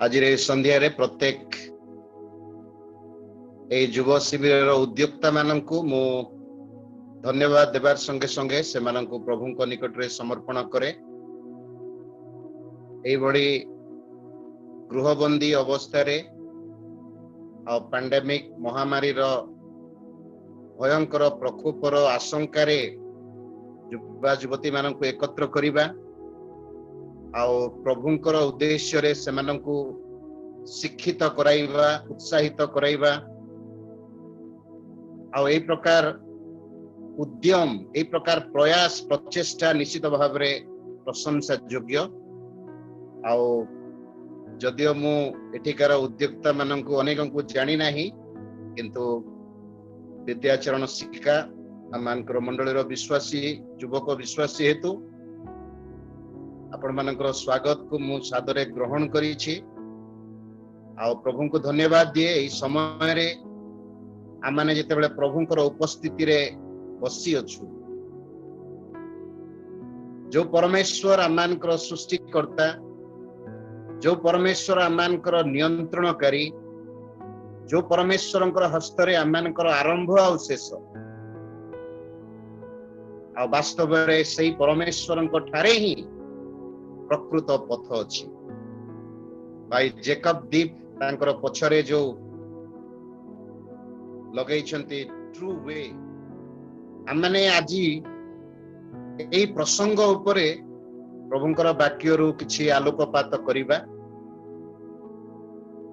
आज संध्या रे प्रत्येक युव शिविर उद्योक्ता मानू मु धन्यवाद देवार संगे संगे से प्रभु निकट रे समर्पण करे। गृहबंदी अवस्था पैंडेमिक महामारी भयंकर प्रकोपर आशंका युवा युवती मानू एकत्र करिबा प्रभुंकर उद्देश्य रे से शिक्षित कराइबा उत्साहित कराइबा ए प्रकार उद्यम ए प्रकार प्रयास प्रचेष्टा निश्चित भाव में प्रशंसा योग्य। जदियो मु एठिकार उद्योक्ता मानू अनेक को जानी नाही किंतु विद्याचरण शिक्षा आमर मंडल विश्वासी युवक विश्वासी हेतु आपण मानकर स्वागत को मु सादरे ग्रहण करिछि। प्रभु को धन्यवाद दिए एई समय रे आमाने जेतेबेले प्रभुंकर उपस्थिति रे बसी अछु जो परमेश्वर आमानकर सृष्टिकर्ता जो परमेश्वर आमानकर नियंत्रणकारी जो परमेश्वरंकर हस्तरे आमानकर आरंभ आ शेष वास्तव रे सही परमेश्वरंक ठारे ही प्रकृत पथ अछि। भाई जेकब दीप तांकर पछरे जो लगैछंती ट्रू वे आमने आज एई प्रसंग उपरे प्रभुंकर वाक्य रु किछि आलोकपात करिबा।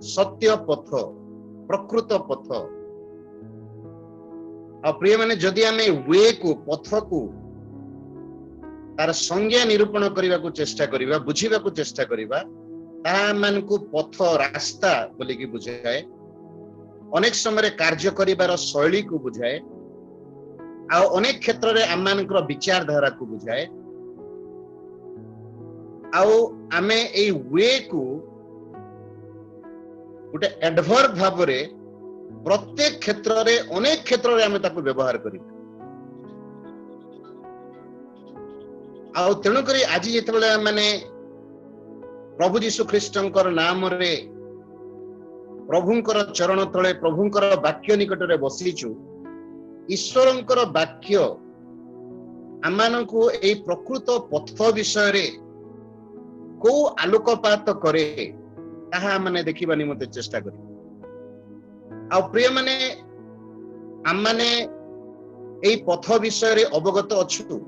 सत्य पथ प्रकृत पथ प्रिय माने जदि आमे वे को पथ को तार संज्ञा निरूपण करने को चेष्टा करिबा बुझीबा को चेष्टा करिबा ताहा मानकु पथ रास्ता बोली कि बुझाए। अनेक समय कार्य करिबार शैली को बुझाए अनेक क्षेत्र रे आमानकर विचारधारा को बुझाए। आमे ए वे को गोटे एडवर्ब भाव रे प्रत्येक क्षेत्र रे अनेक क्षेत्र रे आमे ताको व्यवहार करिबा। तेणु करी आज जिते माने प्रभु जीशु ख्रीष्टंकर नाम रे प्रभुंकर चरण तले प्रभुंकर वाक्य निकट रे बसीचु ईश्वरंकर वाक्य आमानकु ए प्रकृत पथ विषय रे को आलोकपात करे ताहा माने देखिबा निमते चेष्टा करी। प्रिय माने आमाने ए पथ विषय रे अवगत अछु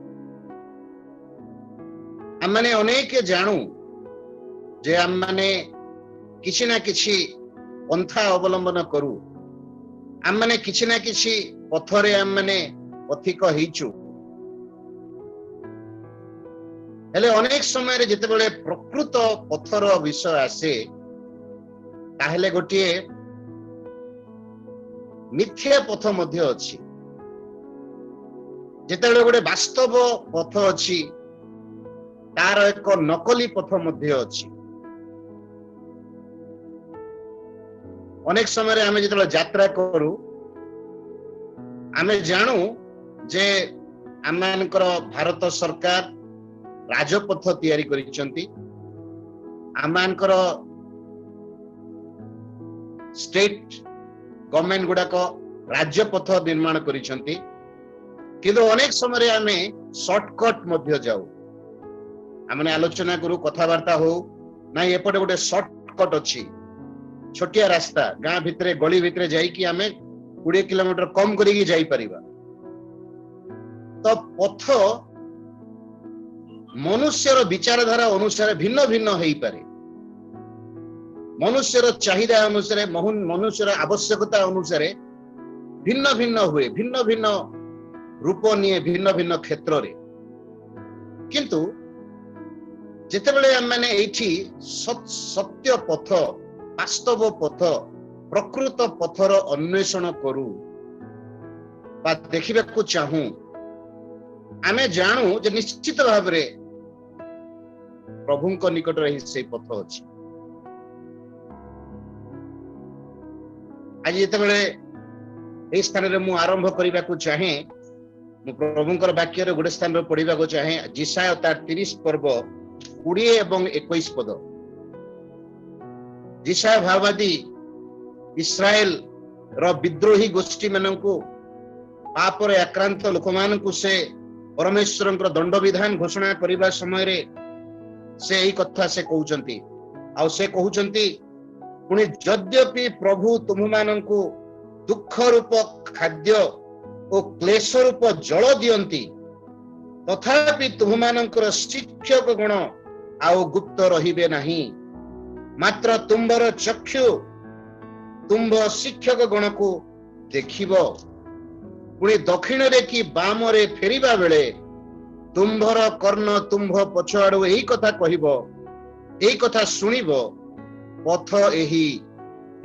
आमने अनेक जानू जे आमने किछि ना किछि पंथा अवलंबन करू आमने किछि ना किछि पथरे आमने पथिक हिचु हेले अनेक समय रे जेतेबेले प्रकृत पथर विषय आसे ताहेले गोटिए मिथ्या पथ मध्य अछि। जेतेबेले गोटे वास्तव पथ अछि तार एक नकली पथ मध्य अछि। अनेक समय आमे जेतले यात्रा करू आमे जानू जे आमानकर भारत सरकार राजपथ तैयारी करिसंती आमानकर स्टेट गवर्नमेंट गुडा को राज्यपथ निर्माण करिसंती किंतु अनेक समय आमे शॉर्टकट मध्य जाऊ आमने आलोचना करू कथबार्ता हो ना एपटे गोटे शॉर्टकट अच्छी छोटिया रास्ता गाँ भितरे गली भितरे जाइकी आमे 20 किलोमीटर कम करिकी जाई परिबा। तो पथ मनुष्यर विचारधारा अनुसार भिन्न भिन्न हेई पारे मनुष्यर चाहिदा अनुसार मनुष्यर आवश्यकता अनुसार भिन्न भिन्न हुए भिन्न भिन्न रूप निये भिन्न भिन्न क्षेत्र रे किंतु जेतेबेले आमने एठी सत्य पथ वास्तव पथ प्रकृत पथर अन्वेषण करू बा देखिबा को चाहू आमे जानू जे निश्चित भाव रे प्रभुंक निकट रे से पथ अछि। आज जेतेबेले ए स्थान रे मु आरंभ करिबा को चाहे मु प्रभुंकर वाक्य रे गोटे स्थान रे पढिबा को चाहे जिसाया 30 पर्व 20 एवं 21 पद जिशा भाववादी इस्राएल रो विद्रोही गोष्ठी माननकु पाप रे आक्रांत लोक माननकु से परमेश्वरंकर दंड विधान घोषणा करबा समय रे से एही कथा से कहउचंती आ से कहउचंती पुणी यद्यपि प्रभु तुम माननकु दुख रूप खाद्य और क्लेश रूप जल दियंती तथापि तुम मानकर शिक्षक गण आउ गुप्त रहिबे नहीं मात्र तुम्बर चक्षु तुम्भ शिक्षक गण को देखिब पुणी दक्षिण रे कि बाम रे फेरिबा बेले तुम्भर कर्ण तुम्भ पछआडु एही कथा कहिब एही कथा सुनिब पथ एही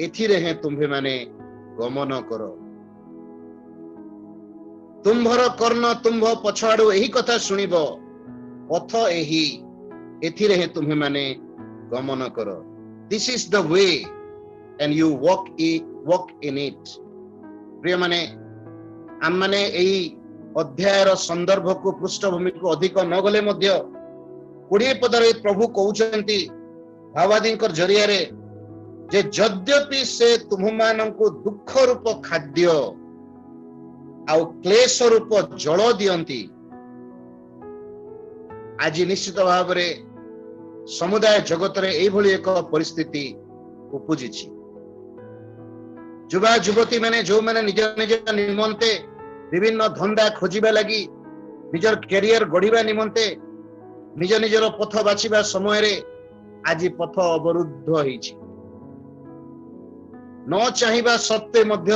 एथिरे हे तुम्भे माने गमन करो तुम्भर कर्ण तुम्भ पछआडु एही कथा सुनिब पथ एही एथिरे हे तुम्भे माने गमन करो this is the way and you walk in it प्रिय माने आम माने एही अध्यायर संदर्भ को पृष्ठभूमि को अधिक न गले मध्य 20 पदरे प्रभु कहउचंती भावादींकर जरिया रे जे यद्यपि से तुम्हानंकु दुख रूप खाद्य आउ क्लेश रूप जल दियंती आज निश्चित भाव रे समुदाय जगत रे एही भली एक परिस्थिति उपजी युवा युवती माने जो माने निज निज निमंते विभिन्न धंदा खोजिबा लगी निजर कैरियर गढ़िबा निमंते निज निजर पथ बाछिबा समय रे आज पथ अवरुद्ध होईछि न चाहिबा सत्वे मध्य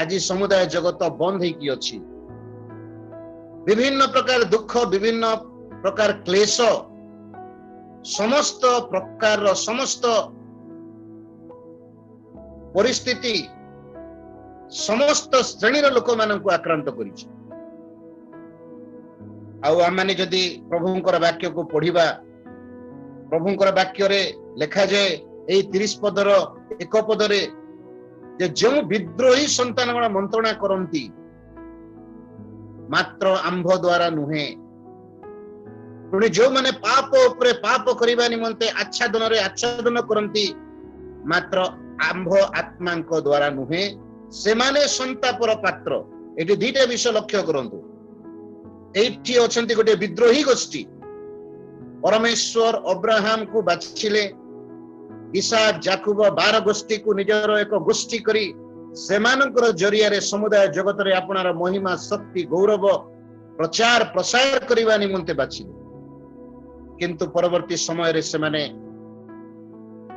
आज समुदाय जगत बंद होईकी अछि विभिन्न प्रकार दुख विभिन्न प्रकार क्लेश समस्त प्रकार समस्त परिस्थिति समस्त श्रेणीर लोक मानक आक्रांत करिछि आउ आमाने जदि प्रभुंकर वाक्य को पढ़िबा प्रभुंकर वाक्य रे लिखा जाए एई 30 पदर एक पदरे जे जो विद्रोही संतान गण मंत्रणा करंती मात्र आंभ द्वारा नुहे पुणी जो माने पाप उपरे पाप करिबा निमंते आच्छादन रे आच्छादन करंती मात्र आंभ आत्मांक द्वारा नुहे से माने संतापर पात्र एटी दुईटा विषय लक्ष्य करंतु एठी अछंती गोटे विद्रोही गोष्ठी परमेश्वर अब्राहम को बाछिले इसहाक जाकुब 12 गोष्ठी को निजर एक गोष्ठी करी सेमानकर जरिया रे समुदाय जगत रे आपनार महिमा शक्ति गौरव प्रचार प्रसार करिवा निमंते बाछिले किंतु परवर्ती समय रे से माने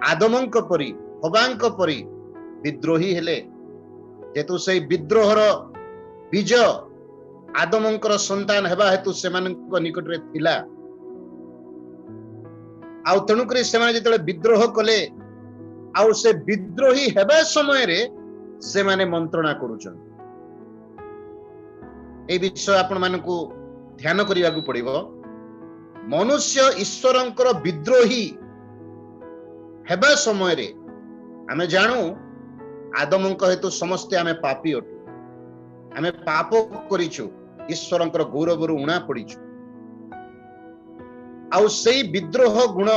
आदमंक परी हवांक परी विद्रोही हेले जेतु से विद्रोहर बीज आदमंकर संतान हेबा हेतु सेमानक निकट रे थिला आउ तणुकरी सेमाने जेतले विद्रोह कले आउ से विद्रोही हेबा समय रे सेमाने मंत्रणा करूछन ए विषय आपण मानकू ध्यान करिया को पड़िबो मनुष्य ईश्वरंकर विद्रोही हेबा समय रे आमे जानू आदमंक हेतु समस्ते आमे पापी अटु आमे पाप करिछु ईश्वरंकर गौरवरु उणा पड़िछु आउ सेई विद्रोह गुण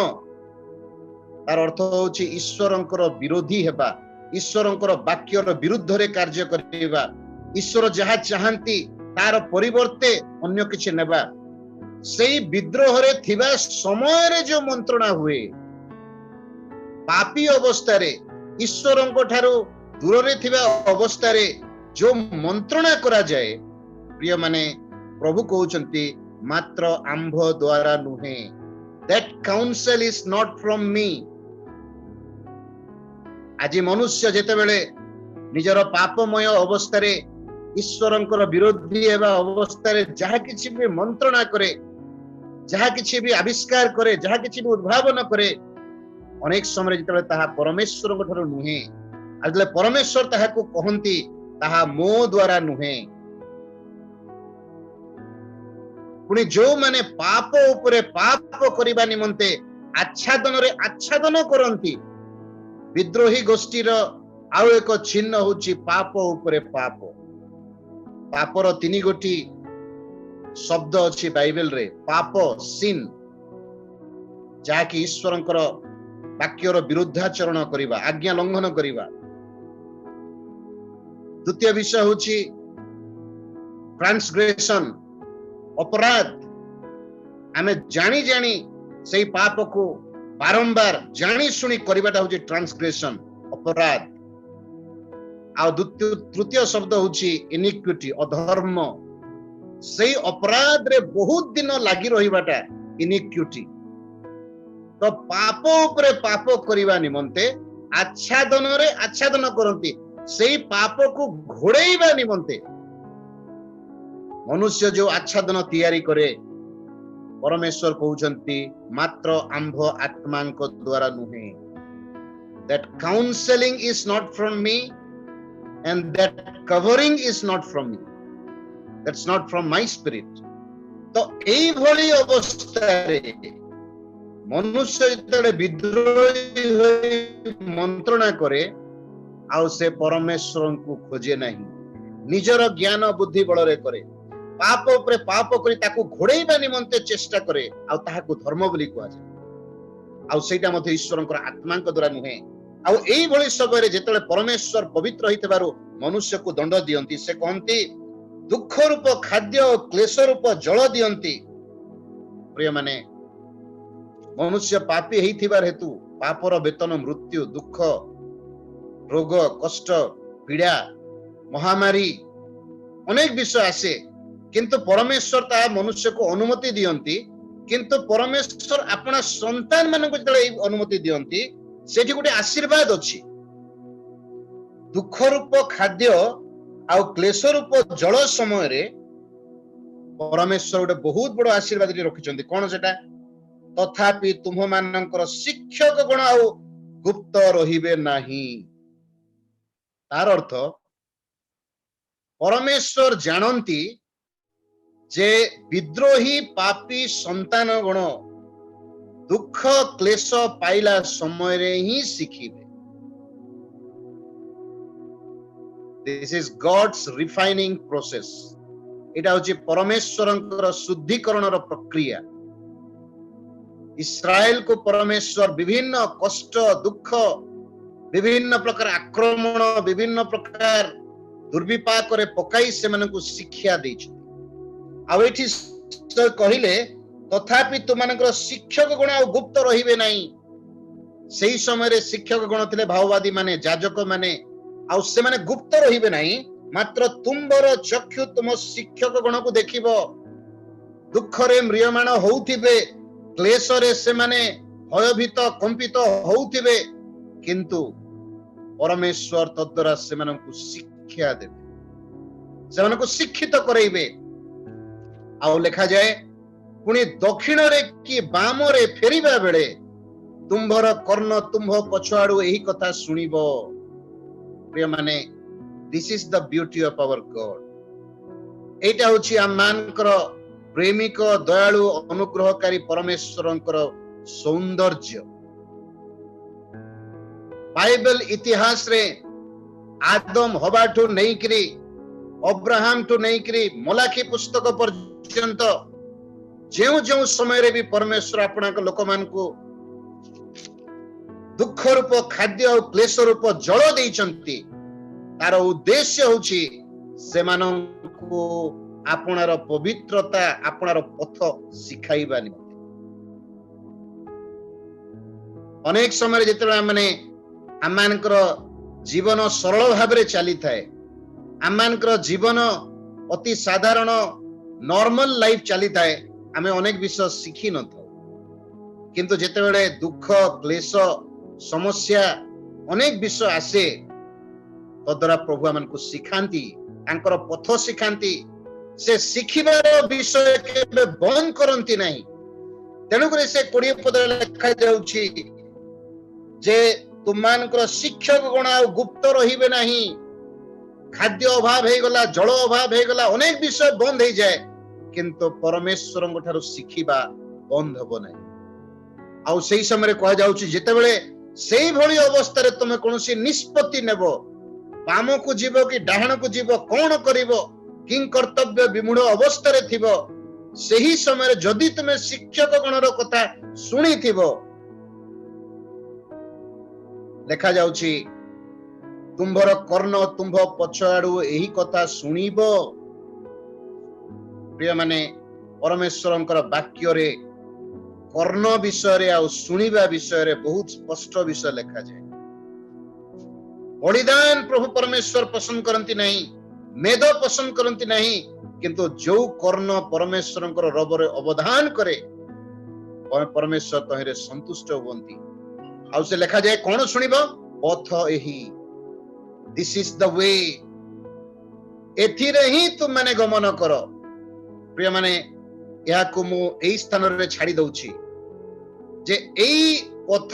तार अर्थ होछि ईश्वरंकर विरोधी हेबा ईश्वरंकर वाक्यर विरुद्ध रे कार्य करिबा ईश्वर जहा चाहंती तार परिवर्ते अन्य किछि नेबा सेई विद्रोह रे थिबा समय रे जो मंत्रणा हुए पापी अवस्था रे ईश्वरंक ठारो दूर रे थिबा अवस्था रे जो मंत्रणा करा जाए प्रिय माने प्रभु कहउचंती मात्र आंभ द्वारा नुहे that council is not from me आज मनुष्य जेते बेले निजर पापमय अवस्था रे ईश्वरंकर विरोधी एबा अवस्था रे जहा किछि भी मंत्रणा करे जहा किछि भी आविष्कार करे जहा किछि भी उद्भावन करे अनेक समय जेते ताहा परमेश्वरक ठारो नुहे आजले परमेश्वर ताहा को कहंती ताहा मो द्वारा नुहे पुणी जो माने पाप उपरे पाप करिबा निमंते आच्छादन रे आच्छादन करंती विद्रोही गोष्ठीर आउ एक चिन्ह होची पाप उपरे पाप पापर 3 गोटी शब्द अछि बाइबल रे पाप सिन जाकी ईश्वरंकर वाक्यर विरुद्धाचरण करिबा आज्ञा लंघन करिबा। द्वितीय विषय होची ट्रांसग्रेशन अपराध। आमे जानी जानी सेई पाप को बारंबार जानी सुनी करिबाटा होची ट्रांसग्रेशन अपराध। आ तृतीय शब्द होची इनिक्विटी अधर्म। सेई अपराध रे बहुत दिन लागी रहिबाटा इनिक्विटी। तो पाप उपरे पाप करिबा निमंते आच्छादन रे आच्छादन करंती सेई पाप को घोड़ेइबा निमंते मनुष्य जो आच्छादन तैयारी करे परमेश्वर कहउचंती मात्र आंभ आत्मांक द्वारा नुहे। That counseling is not from me and that covering is not from me. That's not from my spirit. तो एई भली अवस्था रे मनुष्य जेतले विद्रोही होई मंत्रणा करे आउ से परमेश्वर को खोजे नहीं, निजर ज्ञान बुद्धि बल रे करे, पाप उपरे पाप करी ताकू घोड़ेइबा निमंते चेष्टा करे आउ ताहाकू धर्म बोली कुआ जाय। आउ सेटा मध्ये ईश्वरंकर आत्मांक द्वारा नुहे। आउ एई भली समय रे जेतले परमेश्वर पवित्र होइतबारु मनुष्य को दंड दियंती से कहंती दुख रूप खाद्य और क्लेश रूप जल दियंती। प्रिय माने मनुष्य पापी हेइथिबार हेतु पापर वेतन मृत्यु दुख रोग कष्ट पीड़ा महामारी अनेक विषय आसे, किंतु परमेश्वर ता मनुष्य को अनुमति दियंती। किंतु परमेश्वर अपना संतान मानक जेतले अनुमति दियंती सेठी गोटे आशीर्वाद अछि। दुख रूप खाद्य आउ क्लेश रूप जल समय रे परमेश्वर गोटे बहुत बड़ आशीर्वाद रखिछंती। कोन सेटा? तथापि तुम मानकर शिक्षक गण आउ गुप्त रहिबे नाही। तार अर्थ परमेश्वर जानती जे विद्रोही पापी संतान गण दुख क्लेश पाइला समय रे ही शिखिबे। This is God's refining process. एटा होची परमेश्वरंकर शुद्धिकरणर प्रक्रिया। इस्राएल को परमेश्वर विभिन्न कष्ट दुख विभिन्न प्रकार आक्रमण विभिन्न प्रकार दुर्विपाक रे पकाई से मानकु शिक्षा दैछि। आ एठी कहिले तथापि तुमनकर शिक्षक गण आ गुप्त रहिबे नाही। सेही समय रे शिक्षक गण थिले भाववादी माने जाजक माने आ से माने गुप्त रहिबे नाही, मात्र तुंबर चक्षु तुम शिक्षक गण को देखिबो। दुख रे म्रियमाण होउथिबे, क्लेश रे से माने भयभीत कंपित होउथिबे, किंतु परमेश्वर तद्वारा से मानकु शिक्षा देबे, से मानकु शिक्षित करैबे। आ लिखा जाए पुणी दक्षिण रे कि बाम रे फेरिबा बेले तुम्भर कर्ण तुम्भ पछुआडू एही कथा सुनिबो। प्रिय माने this is the beauty of our god. एटा होची आमानकर प्रेमिक दयालु अनुग्रहकारी परमेश्वरंकर सौंदर्य। बाइबल इतिहास रे आदम हवाठू नेइकरी अब्राहम ठू नेइकरी मलाखी पुस्तक पर्यंत जेउ जेउ समय रे भी परमेश्वर आपणा लोक मान को दुख रूप खाद्य और क्लेश रूप जल देइचंती। तार उद्देश्य होची से मानकु आपणार पवित्रता आपणार पथ सिखाइबा निमंते। अनेक समय जेतले माने आमानकर जीवन सरल भाबरे चली थाए, आमानकर जीवन अति साधारण नॉर्मल लाइफ चली थाए, आमे अनेक विषय शिखी न था। किंतु जेतेबेले दुख क्लेश समस्या अनेक विषय आसे तद्वारा प्रभु आमनको सिखांती, तांकर पथ सिखांती। से शिखिबार विषय केबे बंद करंती नाही। तेणु करे से 20 पद लिखा जाउछि जे तुमानकर शिक्षक गण आ गुप्त रहिबे नाही। खाद्य अभाव हे गला, जल अभाव हे गला, अनेक विषय बंद हे जाए, किंतु परमेश्वरंग ठारू शिखिबा बंद हबो नाही। आ सेही समय कह जाउछि जेतेबेले सेही भली अवस्था रे तुमे कोनोसी निष्पत्ति नेबो, बाम को जीवो कि डाहण को जीवो, कोन करिवो, किं कर्तव्य विमूढ़ अवस्था रे थिबो, सेही समय जदि तुमे शिक्षक गणर कथा सुनी थिबो ଲେଖା ଯାଉଛି ତୁମ୍ଭର କର୍ଣ୍ଣ ତୁମ୍ଭ ପଛ ଆଡୁ ଏହି କଥା ଶୁଣିବ। ପ୍ରିୟ ମାନେ ପରମେଶ୍ୱରଙ୍କର ବାକ୍ୟରେ କର୍ଣ୍ଣ ବିଷୟରେ ଆଉ ଶୁଣିବା ବିଷୟରେ ବହୁତ ସ୍ପଷ୍ଟ ବିଷୟ ଲେଖାଯାଏ। ବଳିଦାନ ପ୍ରଭୁ ପରମେଶ୍ୱର ପସନ୍ଦ କରନ୍ତି ନାହିଁ, ମେଦ ପସନ୍ଦ କରନ୍ତି ନାହିଁ, କିନ୍ତୁ ଯୋଉ କର୍ଣ୍ଣ ପରମେଶ୍ୱରଙ୍କର ରବରେ ଅବଦାନ କରେ ପରମେଶ୍ୱର ତହିଁରେ ସନ୍ତୁଷ୍ଟ ହୁଅନ୍ତି। ଆଉ ସେ ଲେଖାଯାଏ କଣ ଶୁଣିବ? ପଥ ଏହି, ଦିସ୍ ଇଜ ଦ ୱେ, ଏଥିରେ ହିଁ ତୁମମାନେ ଗମନ କର। ପ୍ରିୟମାନେ ଏହାକୁ ମୁଁ ଏଇ ସ୍ଥାନରେ ଛାଡି ଦଉଛି ଯେ ଏଇ ପଥ,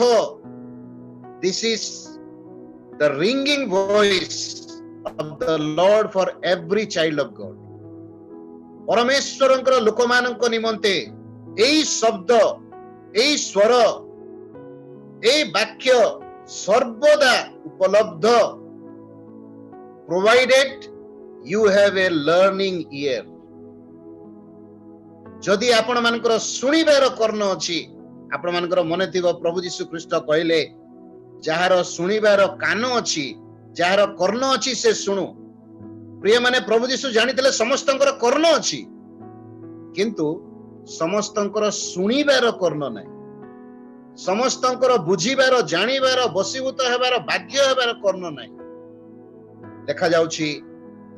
this is the ringing voice of the lord for every child of God. ପରମେଶ୍ୱରଙ୍କର ଲୋକମାନଙ୍କ ନିମନ୍ତେ ଏଇ ଶବ୍ଦ, ଏଇ ସ୍ୱର, ଏଇ ବାକ୍ୟ ସର୍ବଦା ଉପଲବ୍ଧ, ପ୍ରୋଭାଇଡେଡ ୟୁ ହ୍ୟାଭ ଏ ଲର୍ଣ୍ଣିଂ ଇୟର। ଯଦି ଆପଣ ମାନଙ୍କର ଶୁଣିବାର କର୍ଣ୍ଣ ଅଛି, ଆପଣ ମାନଙ୍କର ମନେ ଥିବ ପ୍ରଭୁ ଯୀଶୁ ଖ୍ରୀଷ୍ଟ କହିଲେ ଯାହାର ଶୁଣିବାର କାନ ଅଛି, ଯାହାର କର୍ଣ୍ଣ ଅଛି ସେ ଶୁଣୁ। ପ୍ରିୟ ମାନେ ପ୍ରଭୁ ଯୀଶୁ ଜାଣିଥିଲେ ସମସ୍ତଙ୍କର କର୍ଣ୍ଣ ଅଛି, କିନ୍ତୁ ସମସ୍ତଙ୍କର ଶୁଣିବାର କର୍ଣ୍ଣ ନାହିଁ, ସମସ୍ତଙ୍କର ବୁଝିବାର, ଜାଣିବାର, ବଶୀଭୂତ ହେବାର, ବାଧ୍ୟ ହେବାର କର୍ଣ୍ଣ ନାହିଁ। ଦେଖାଯାଉଛି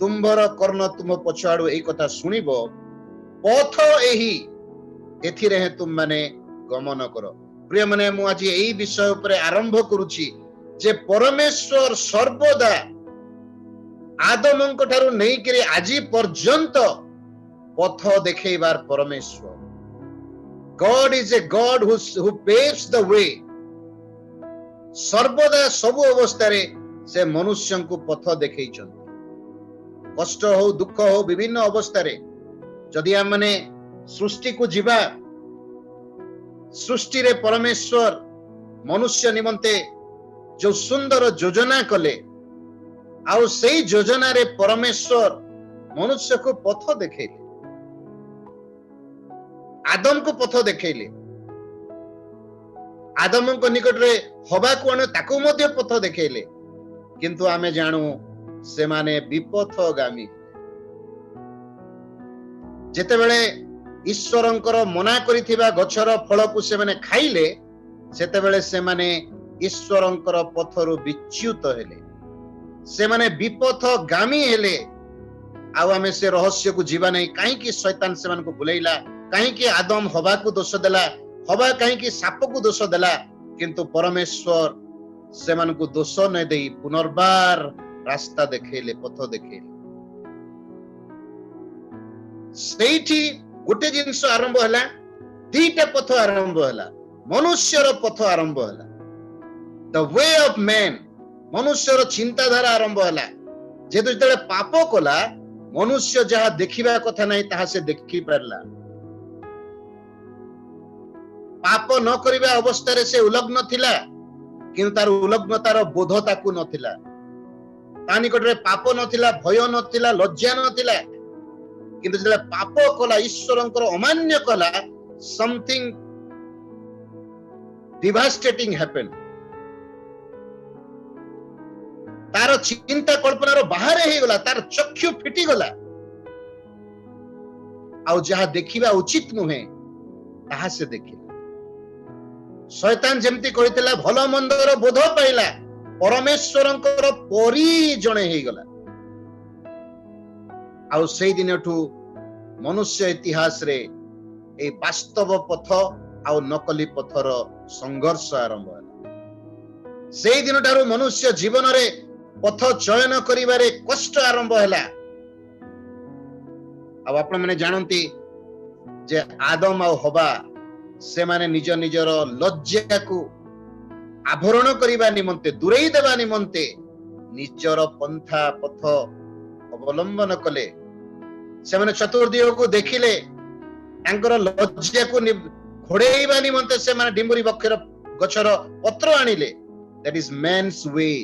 ତୁମ୍ଭର କର୍ଣ୍ଣ ତୁମ ପଛ ଆଡୁ ଏଇ କଥା ଶୁଣିବ, ପଥ ଏହି, ଏଥିରେ ହିଁ ତୁମମାନେ ଗମନ କର। ପ୍ରିୟ ମାନେ ମୁଁ ଆଜି ଏଇ ବିଷୟ ଉପରେ ଆରମ୍ଭ କରୁଛି ଯେ ପରମେଶ୍ୱର ସର୍ବଦା ଆଦମଙ୍କ ଠାରୁ ନେଇକରି ଆଜି ପର୍ଯ୍ୟନ୍ତ ପଥ ଦେଖେଇବାର ପରମେଶ୍ୱର। God is a God who paves the way. ସର୍ବଦା ସବୁ ଅବସ୍ଥାରେ ସେ ମନୁଷ୍ୟଙ୍କୁ ପଥ ଦେଖେଇଛନ୍ତି। କଷ୍ଟ ହଉ, ଦୁଃଖ ହଉ, ବିଭିନ୍ନ ଅବସ୍ଥାରେ ଯଦି ଆମେ ସୃଷ୍ଟିକୁ ଯିବା, ସୃଷ୍ଟିରେ ପରମେଶ୍ୱର ମନୁଷ୍ୟ ନିମନ୍ତେ ଯୋଉ ସୁନ୍ଦର ଯୋଜନା କଲେ, ଆଉ ସେଇ ଯୋଜନାରେ ପରମେଶ୍ୱର ମନୁଷ୍ୟକୁ ପଥ ଦେଖେଇଲେ, ଆଦମକୁ ପଥ ଦେଖେଇଲେ। ଆଦମଙ୍କ ନିକଟରେ ହବାକୁ ଆଣୁ ତାକୁ ମଧ୍ୟ ପଥ ଦେଖେଇଲେ, କିନ୍ତୁ ଆମେ ଜାଣୁ ସେମାନେ ବିପଥଗାମୀ। ଯେତେବେଳେ ଈଶ୍ୱରଙ୍କର ମନା କରିଥିବା ଗଛର ଫଳକୁ ସେମାନେ ଖାଇଲେ, ସେତେବେଳେ ସେମାନେ ଈଶ୍ୱରଙ୍କର ପଥରୁ ବିଚ୍ୟୁତ ହେଲେ, ସେମାନେ ବିପଥଗାମୀ ହେଲେ। ଆଉ ଆମେ ସେ ରହସ୍ୟକୁ ଯିବା ନାହିଁ, କାହିଁକି ଶୈତାନ ସେମାନଙ୍କୁ ବୁଲେଇଲା, କାହିଁକି ଆଦମ ହବାକୁ ଦୋଷ ଦେଲା, ହବା କାହିଁକି ସାପକୁ ଦୋଷ ଦେଲା, କିନ୍ତୁ ପରମେଶ୍ୱର ସେମାନଙ୍କୁ ଦୋଷ ନ ଦେଇ ପୁନର୍ବାର ରାସ୍ତା ଦେଖେଇଲେ, ପଥ ଦେଖେଇଲେ। ସେଇଠି ଗୋଟେ ଜିନିଷ ଆରମ୍ଭ ହେଲା, ଦିଟା ପଥ ଆରମ୍ଭ ହେଲା, ମନୁଷ୍ୟର ପଥ ଆରମ୍ଭ ହେଲା, ଦ ୱେ ଅଫ ମ୍ୟାନ, ମନୁଷ୍ୟର ଚିନ୍ତାଧାରା ଆରମ୍ଭ ହେଲା। ଯେହେତୁ ଯେତେବେଳେ ପାପ କଲା, ମନୁଷ୍ୟ ଯାହା ଦେଖିବା କଥା ନାହିଁ ତାହା ସେ ଦେଖି ପାରିଲା। ପାପ ନ କରିବା ଅବସ୍ଥାରେ ସେ ଉଲଗ୍ନ ଥିଲା, କିନ୍ତୁ ତାର ଉଲଗ୍ନତାର ବୋଧ ତାକୁ ନଥିଲା। ତା ନିକଟରେ ପାପ ନଥିଲା, ଭୟ ନଥିଲା, ଲଜ୍ଜା ନଥିଲା, କିନ୍ତୁ ଯେତେବେଳେ ପାପ କଲା, ଈଶ୍ୱରଙ୍କର ଅମାନ୍ୟ କଲା, something devastating happened. ତାର ଚିନ୍ତା କଳ୍ପନାର ବାହାରେ ହେଇଗଲା, ତାର ଚକ୍ଷୁ ଫିଟିଗଲା, ଆଉ ଯାହା ଦେଖିବା ଉଚିତ ନୁହେଁ ତାହା ସେ ଦେଖିଲା। ଶୈତାନ ଯେମିତି କହିଥିଲା ଭଲ ମନ୍ଦର ବୋଧ ପାଇଲା, ପରମେଶ୍ୱରଙ୍କର ପରି ଜଣେ ହେଇଗଲା। ଆଉ ସେଇ ଦିନଠୁ ମନୁଷ୍ୟ ଇତିହାସରେ ଏଇ ବାସ୍ତବ ପଥ ଆଉ ନକଲି ପଥର ସଂଘର୍ଷ ଆରମ୍ଭ ହେଲା। ସେଇ ଦିନଠାରୁ ମନୁଷ୍ୟ ଜୀବନରେ ପଥ ଚୟନ କରିବାରେ କଷ୍ଟ ଆରମ୍ଭ ହେଲା। ଆଉ ଆପଣ ମାନେ ଜାଣନ୍ତି ଯେ ଆଦମ ଆଉ ହବା ସେମାନେ ନିଜ ନିଜର ଲଜ୍ଜାକୁ ଆଭରଣ କରିବା ନିମନ୍ତେ, ଦୂରେଇ ଦେବା ନିମନ୍ତେ ନିଜର ପନ୍ଥା ପଥ ଅବଲମ୍ବନ କଲେ। ସେମାନେ ଚତୁର୍ଦିଗକୁ ଦେଖିଲେ, ତାଙ୍କର ଲଜ୍ଜାକୁ ଘୋଡେଇବା ନିମନ୍ତେ ସେମାନେ ଡିମ୍ବୁରି ବୃକ୍ଷର ଗଛର ପତ୍ର ଆଣିଲେ। That is man's way.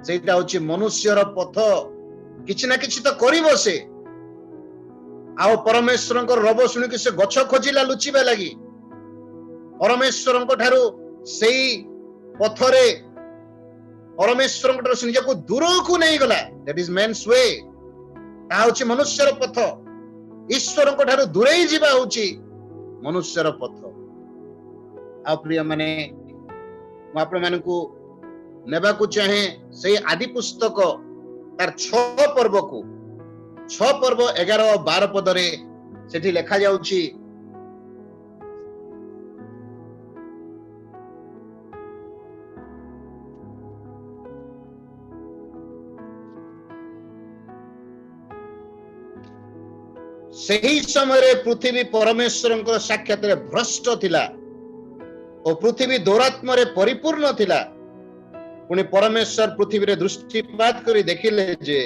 ସେଇଟା ହଉଛି ମନୁଷ୍ୟର ପଥ। କିଛି ନା କିଛି ତ କରିବ ସେ। ଆଉ ପରମେଶ୍ୱରଙ୍କର ରବ ଶୁଣିକି ସେ ଗଛ ଖୋଜିଲା ଲୁଚିବା ଲାଗି। ପରମେଶ୍ୱରଙ୍କ ଠାରୁ ସେଇ ପଥରେ परमेश्वर से निजको दूर को नहीं गला, दैट इज मेन्स वे, ता होची मनुष्यर पथ। ईश्वर को ठारू दूरेई जीवा होची मनुष्यर पथ। आ प्रिय माने मु आपण मानकु नेबा को चाहे से आदि पुस्तक तार 6 पर्व को 6 पर्व 11 और 12 पदरे सेठी लिखा जाउची। सही समय पृथ्वी परमेश्वर साक्षात भ्रष्ट थिला और पृथ्वी दौरात्म परिपूर्ण थिला। पुणी परमेश्वर पृथ्वी रे दृष्टिपात करी देखिले जे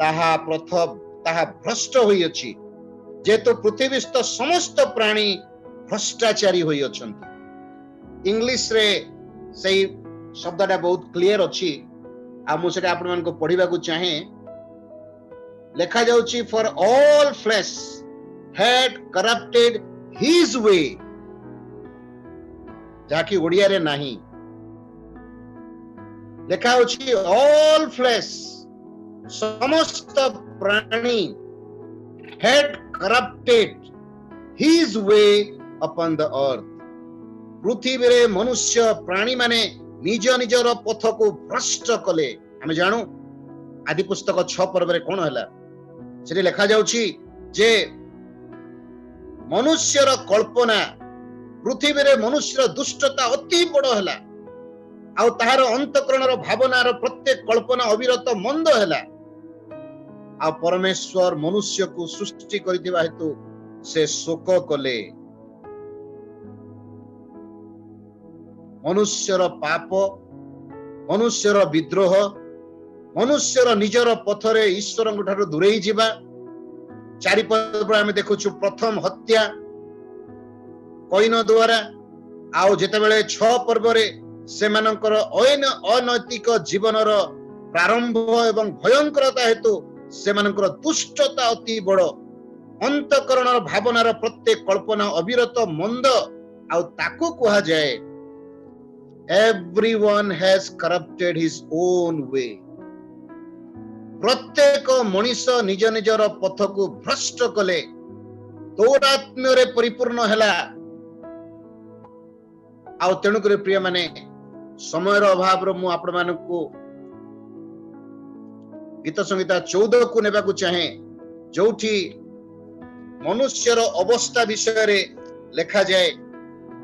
ताहा प्रथम ताहा भ्रष्ट होई अछि, जेतो पृथ्वीस्थ समस्त प्राणी भ्रष्टाचारी होई अछंती। इंग्लिश रे सही शब्दटा बहुत क्लियर अछि, आ मु सेटा आपण मानको पढिबा को चाहे। लिखा जाउची for all flesh had corrupted his way, जाकी ओडिया रे नाही। लिखा होची ऑल फ्लेश, समस्त प्राणी had corrupted his way upon the earth. पृथ्वी रे मनुष्य प्राणी माने निज निजर पथ को भ्रष्ट कले। हमें जानू आदि पुस्तक 6 पर्व रे कोन हला, से लिखा जाउची जे मनुष्यर कल्पना, पृथ्वी रे मनुष्यर दुष्टता अति बड़ हला, आउ ताहार अंतकरणर भावनार प्रत्येक कल्पना अविरत मंद हला। आ परमेश्वर मनुष्य को सृष्टि करथिबा हेतु से शोक कले। मनुष्यर पाप, मनुष्यर विद्रोह, मनुष्यर निजर पथरे ईश्वर ठारू दूरेई जीवा। 4 पद आमे देखुछु प्रथम हत्या कईन द्वारा, आउ जेतेबेले 6 पर्व रे सेमानकर अनैतिक जीवनर प्रारंभ एवं भयंकरता हेतु सेमानकर दुष्टता अति बड़, अंतकरणर भावनार प्रत्येक कल्पना अविरत मंद, आउ ताकू कहा जाए everyone has corrupted his own way. प्रत्येक मनीष निज निजर पथ को भ्रष्ट कले, दौरात्म्य रे परिपूर्ण हैला। आउ तेणु करे प्रिय माने समय अभाव रो मु आपण मानकु गीत संहिता 14 को नेबा को चाहे, जोठी मनुष्यर अवस्था विषय रे लिखा जाए।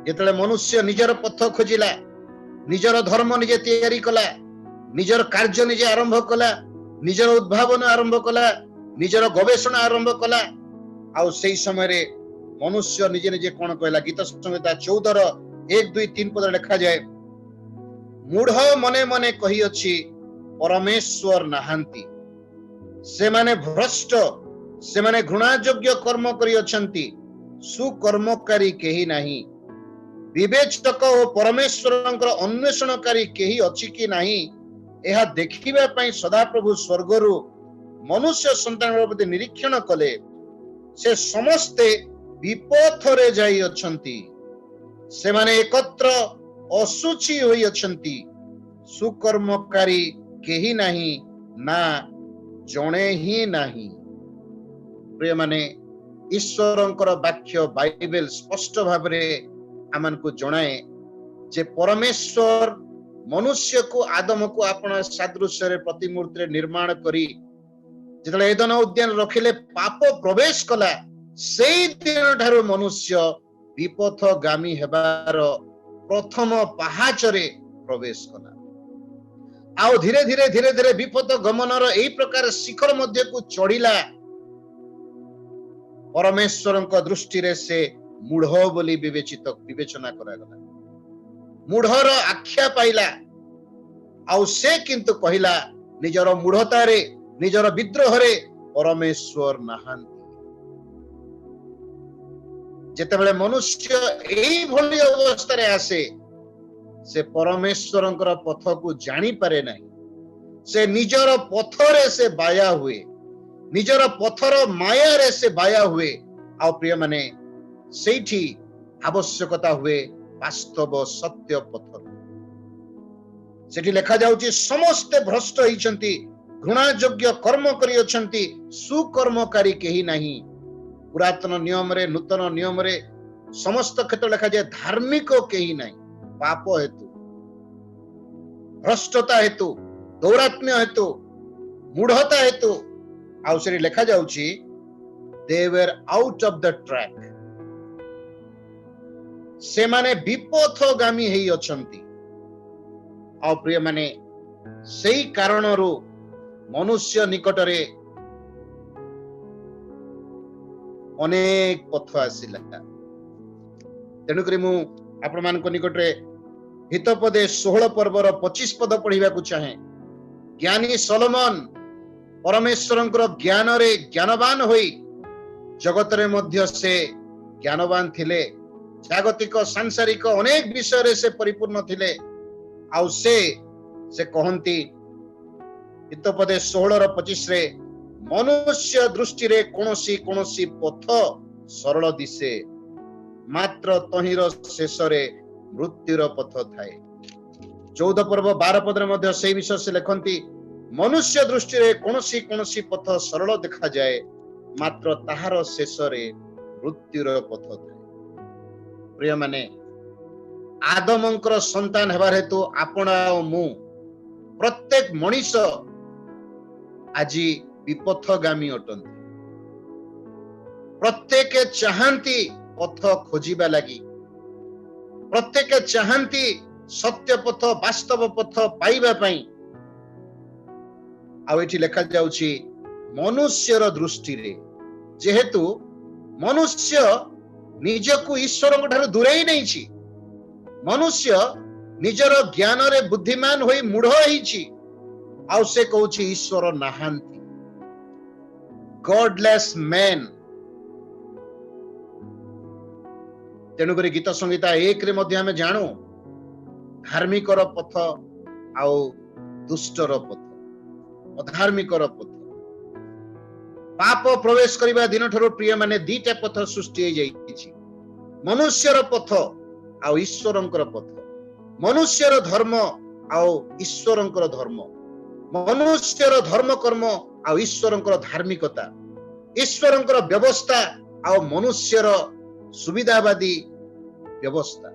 जेतले मनुष्य निजर पथ खोजिला, निजर धर्म निजे तैयारी कला, निजर कार्य निजे आरंभ कला, निजर उद्भावन आरंभ कला, निजर गवेषणा आरंभ कला, आउ सेही समय रे मनुष्य निजे निजे कोन कहला। गीत संहिता 14 रो 1 2 3 पद लिखा जाए, मूढ़ मने मने कही अछि परमेश्वर नाहंती, से माने भ्रष्ट, से माने घृणायोग्य कर्म करी अछंती, सुकर्मकारी केही नाही। विवेचक और परमेश्वरंकर अन्वेषणकारी केही अछि कि नाही, यह देखिबा पई सदाप्रभु स्वर्गरु मनुष्य संतान प्रति निरीक्षण कले। से समस्ते विपथरे जाई अछंती, से माने एकत्र असुचि होई अछंती, सुकर्मकारी केही नाही, ना जणे ही नाही। प्रिय माने ईश्वरंकर वाक्य बाइबल स्पष्ट भाबरे आमन को जणाए जे परमेश्वर मनुष्य को आदम को आपण सादृश्य रे प्रतिमूर्ति रे निर्माण करी जेतले एदन उद्यान रखिले पाप प्रवेश कला, सेई दिन ठारू मनुष्य विपथगामी हेबार प्रथम पहाचरे प्रवेश कला। आउ धीरे धीरे धीरे धीरे विपथ गमनर एई प्रकार शिखर मध्य को चढ़िला। परमेश्वरଙ୍କ दृष्टि से मूढ़ बोली विवेचना करागला, मूढ़र आख्या पाइला। आउ से किंतु कहिला निजर मूढ़ता रे, निजर विद्रोह रे परमेश्वर नाहंती। जेतेबेले मनुष्य एई भली अवस्था रे आसे, से परमेश्वरଙ୍କର पथ को जानी पारे नहीं, से निजर पथरे से बाया हुए, निजर पथर माया रे से बाया हुए। आ प्रिय माने सेठी आवश्यकता हुए वास्तव सत्य पथर, सेठी लिखा जाउची समस्त भ्रष्ट होइछंती घृणा योग्य कर्म करी अछंती सुकर्मकारी केही नाही। पुरातन नियम रे नूतन नियम रे समस्त क्षेत्र लिखा जाए धार्मिक केही नाही। पाप हेतु भ्रष्टता हेतु दौरात्म्य हेतु मूढ़ता हेतु आउ से लिखा जाउची they were out of the track। से माने विपथगामी हेई अछंती। आ प्रिय माने सेही कारणरू मनुष्य निकटरे अनेक पथ आसिला। तेणु करी मु आपण मान निकटरे हितपदे 16 पर्वर 25 पद पढ़िबा को चाहे। ज्ञानी सोलोमन परमेश्वरंकर ज्ञान रे ज्ञानवान होई जगत रे मध्य से ज्ञानवान थिले। जागतिक सांसारिक अनेक विषय रे से परिपूर्ण थिले। आउ से कहंती हितपदे 16:25 रे मनुष्य दृष्टि रे कोनोसी पथ सरल दिसे मात्र तहिर शेष रे मृत्युर पथ थाए। 14 पर्व 12 पद रे मध्य से विषय से लिखंती मनुष्य दृष्टि रे कोनोसी पथ सरल देखा जाए मात्र ताहार शेष रे मृत्युर पथ थाए। प्रिय माने आदमंकर संतान हेबार हेतु आपण मु प्रत्येक मनीष आजी विपथगामी अटंती। प्रत्येक चाहंती पथ खोजिबा लगी। प्रत्येक चाहंती सत्य पथ वास्तव पथ पाइबा पई। आ एठी लिखा जाउची मनुष्यर दृष्टि रे जेहेतु मनुष्य निजकु ईश्वर ठारू दूरेई नहीं छी। मनुष्य निजर ज्ञान रे बुद्धिमान होई मूढ़ होईची। आउ से कहूची ईश्वर नाहांती। Godless man. तेणु करी गीत संहिता 1 रे मध्य हमें जानू धार्मिकर पथ आउ दुष्टर पथ अधार्मिकर पथ। पाप प्रवेश करिबा दिन ठरो प्रिय माने दीटा पथ सृष्टि हो जाइछि। मनुष्यर पथ आउ ईश्वरंकर पथ। मनुष्यर धर्म आउ ईश्वरंकर धर्म। मनुष्यर धर्म कर्म आउ ईश्वरंकर धार्मिकता। ईश्वरंकर व्यवस्था आउ मनुष्यर सुविधावादी व्यवस्था।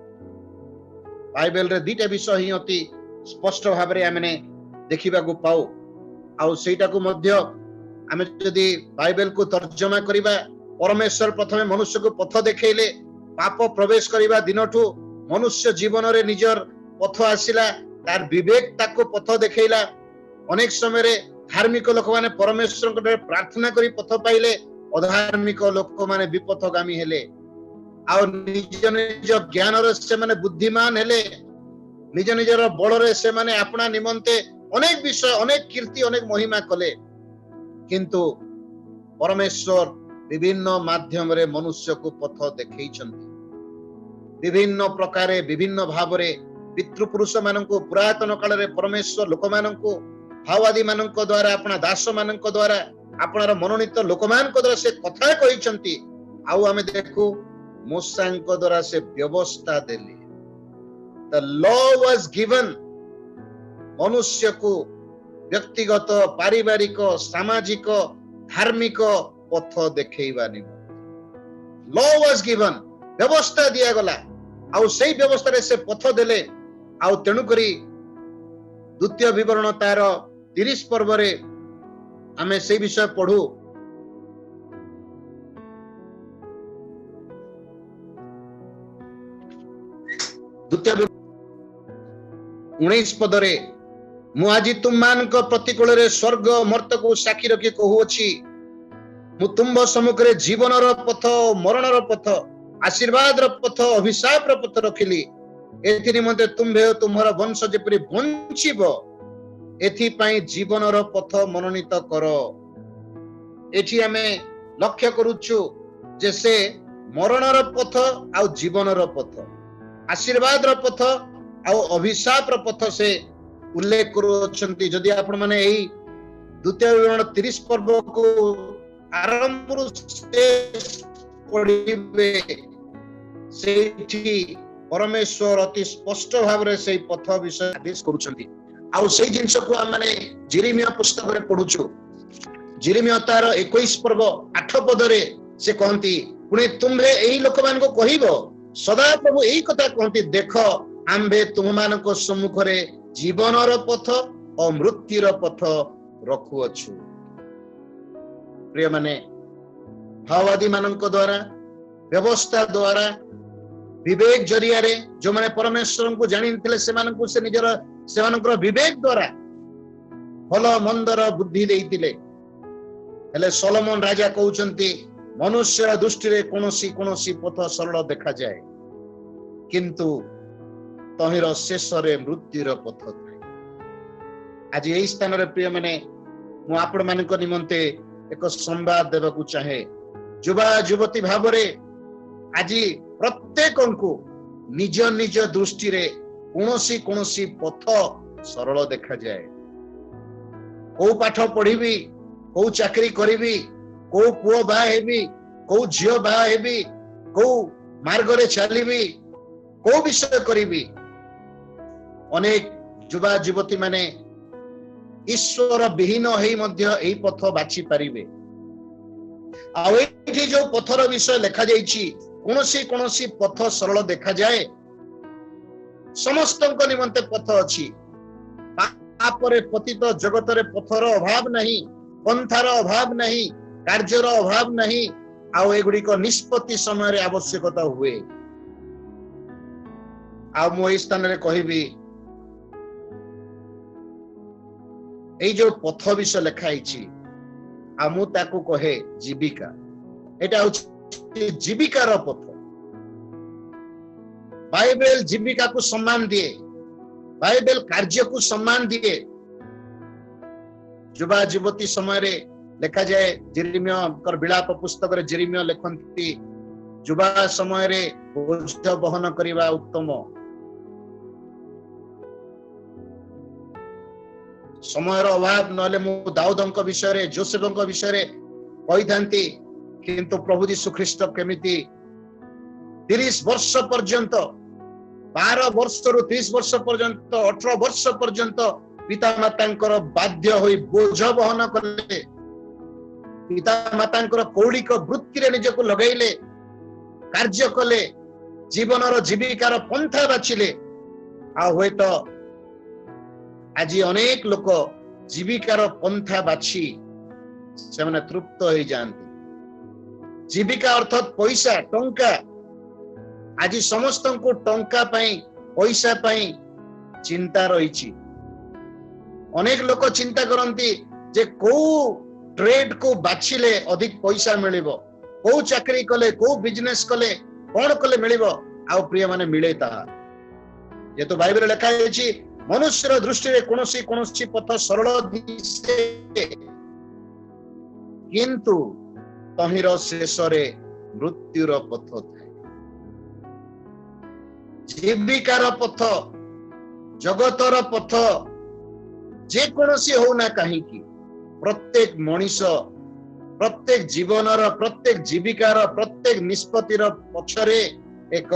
बाइबल रे दीटा विषय ही अति स्पष्ट भाव रे आमे देखिबा को पाऊ। आउ सेटा को मध्य आमे जदि बाइबल को तर्जमा करिबा परमेश्वर प्रथमे मनुष्य को पथ देखेले। पाप प्रवेश करिबा दिनठू मनुष्य जीवन रे निजर पथ आसिला। तार विवेक ताको पथ देखैला। अनेक समय रे धार्मिक लोक माने परमेश्वर को प्रार्थना करी पथ पाइले। अधार्मिक लोक माने विपथगामी हेले। आ निज निज ज्ञान रे से माने बुद्धिमान हेले। निज निजर बल रे से माने अपना निमंते अनेक विषय अनेक कीर्ति अनेक महिमा कले। किंतु परमेश्वर विभिन्न माध्यम रे मनुष्य को पथ देखैछंती। विभिन्न प्रकार विभिन्न भाव रे पितृपुरुष माननको पुरातन काल रे परमेश्वर लोक माननको भावादी माननको द्वारा अपना दास माननको द्वारा अपनार मनोनीत लोक माननको द्वारा से कथा कहिछंती। आउ हमें देखू मूसाଙ୍କ द्वारा से व्यवस्था देले। द लॉ वाज गिवन मनुष्य को व्यक्तिगत पारिवारिक सामाजिक धार्मिक पथ देखैबा निमंते लॉ वाज गिवन व्यवस्था दिया गला। आउ सेही व्यवस्था रे से पथ देले। आउ तेणु करी द्वितीय विवरण तार 30 पर्व रे आमे सेही विषय पढ़ू। द्वितीय 19 पद रे मु आज तुम मान प्रतिकूल रे स्वर्ग मर्त को साक्षी रखी कहूची मु तुम सम्मुख जीवन पथ मरण पथ आशीर्वाद पथ अभिशाप पथ रखिली। एथि निमंते तुम्भे तुम्हारा वंश जेपरि बंचिब एथि पई जीवन पथ मनोनीत कर। एथि आमे लक्ष्य करूछु जे से मरण पथ आ जीवन पथ आशीर्वाद पथ आ अभिशाप पथ से उल्लेख करुछंती। जदि आपण माने एही द्वितीय विवरण 30 पर्व को आरंभ से पढ़िबे सेठी परमेश्वर अति स्पष्ट भाव रे से पथ विषय आदेश करुछंती। आउ से जिनस को आम मैंने जिरिमिया पुस्तक में पढ़ुचु जिरिमिया तार 21 पर्व 8 पदरे से कहती पुणे तुम्हे यही लोक मान को कहब सदा प्रभु यही कथा कहती देख आम्भे तुम मान सम्मुख रे जीवनर पथ और मृत्युर पथ रखुअछु। प्रिय माने भाववादी मानक द्वारा व्यवस्था द्वारा विवेक जरिया रे जो माने परमेश्वर को जानी थे से निजर से विवेक द्वारा भल मंदर बुद्धि देइतिले हेले सोलोमन राजा कहउचंती मनुष्य दृष्टि रे कोनोसी पथ सरल देखा जाए किंतु तहिर शेष रे मृत्युर पथ थाए। आज यही स्थान रे प्रिय माने मु आपण मानक निमंते एक संवाद देबाकू चाहे युवा युवती भाव रे आज प्रत्येक को निज निज दृष्टि रे कोनोसी पथ सरल देखा जाए को पाठ पढ़ी को चाकरी करी को पुओ बा हेबी को झियो बा हेबी को मार्ग रे चली को विषय करी अनेक युवा युवती माने ईश्वर विहीन हेई मध्य एही पथ बाछि पारिबे। आ एठी जो पथर विषय लिखा जाइछि कोनोसी पथ सरल देखा जाए समस्तक निमंते पथ अछि तापरे पतित जगत रे पथर अभाव नहीं पंथार अभाव नहीं कार्यर अभाव नहीं आउ एगुड़ी को निष्पत्ति समय रे आवश्यकता हुए। आ मो एई स्थान रे कहिबी एई जो पथ विषय लिखा आइछि आ मु ताकू कहे जीविका एटा होछि जीविकार पथ। बाइबल जीविका को सम्मान दिए बाइबल कार्य को सम्मान दिए। युवा युवती समय रे लिखा जाए जिरिमिया विलाप पुस्तक रे जिरिमिया लिखंती युवा समय रे बोझ बहन करिवा उत्तम समय अभाव नले मु दाऊदंक विषय रे जोसेफंक विषय रे कहि थांती किंतु प्रभु यीशु ख्रीष्ट केमिति 30 वर्ष पर्यंत 12 वर्ष रु 30 वर्ष पर्यंत 18 वर्ष पर्यंत पिता मातांकर बाध्य होई बोझ बहन कले पिता मातांकर कौड़िक वृत्ति रे निजको लगाइले कार्य कले जीवनर जीविकार पंथा बाछिले आ होय तो आज अनेक लोक जीविकार पंथा बाछी से माने तृप्त हो जाती। जीविका अर्थात पैसा टंका आज समस्त को टंका पाई पैसा पाई चिंता रही। अनेक लोक चिंता करती जे को ट्रेड को बाछिले अधिक पैसा मिलिबो को चाकरी कले को बिजनेस कले कौन कले मिलिबो आ प्रिय माने मिले ताहा ये तो बाइबल लिखा है मनुष्य दृष्टि रे कोनोसी पथ सरल दिसे किंतु तहिर शेष रे मृत्युर पथ थाए। जीविकार पथ जगतर पथ जे कोनोसी हो ना कहीं की प्रत्येक मनीष प्रत्येक जीवनर प्रत्येक जीविकार प्रत्येक निष्पत्तिर पछरे एक